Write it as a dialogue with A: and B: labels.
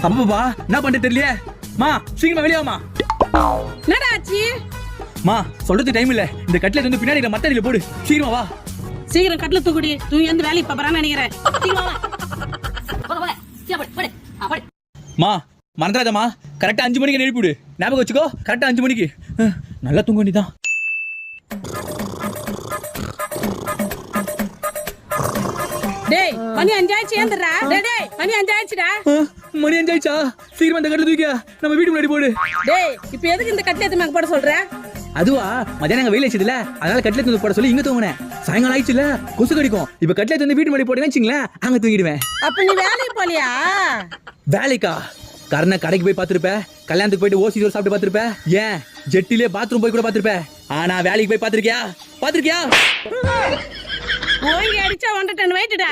A: அப்பப்பா என்ன பண்ணிட்டு தெரியலையே. மா சீக்கிரமா வெளியாமா.
B: என்னடா ஆச்சு?
A: மா சொல்றது டைம் இல்ல. இந்த கட்லெட் வந்து பின்னாடி மத்தடியில போடு. சீக்கிரமா வா.
B: சீக்கிரம் கட்ல தூக்குடி. தூங்கி வந்து வேலைக்கு பாப்பறான்னு நினைக்கிறேன்.
A: மா மறந்துடாதம்மா. கரெக்டா 5 மணிக்கு எழுப்பிடு. ஞாபகம் வச்சுக்கோ. கரெக்டா 5 மணிக்கு. நல்லா தூங்க வேண்டியதான்.
B: டேய் மணி 5 ஆயிடுச்சு ஏந்திரா. டேய் மணி 5 ஆயிடுச்சுடா.
A: மணி 5 ஆயிடுச்சா? சீக்கிரமா இந்த கட்ல தூக்கியா நம்ம வீட்டு முன்னாடி போடு.
B: டேய் இப்போ எதுக்கு இந்த கட்ல எடுத்து போட சொல்ற?
A: அதுவா மத்தியானம் வெயில் அடிச்சதுல அதனால கட்லெட் வந்து போட சொல்லி இங்க தூங்குனேன். சாயங்காலம் ஆயிடுச்சுல கொசு கடிக்கும். இப்ப கட்லெட் வந்து வீட்டு முன்னாடி போட்டேன்னு வச்சுங்களேன் அங்க தூங்கிடுவேன்.
B: அப்ப நீ வேலைக்கு போலியா?
A: வேலைக்கா? கரண கடைக்கு போய் பாத்துருப்ப, கல்யாணத்துக்கு போயிட்டு ஓசி சோறு சாப்பிட்டு பாத்துருப்ப, ஏன் ஜெட்டிலே பாத்ரூம் போய் கூட பாத்துருப்ப. ஆனா வேலைக்கு போய் பாத்திருக்கியா?
B: ஓங்கி அடிச்சா 1 டன் வெயிட்டுடா.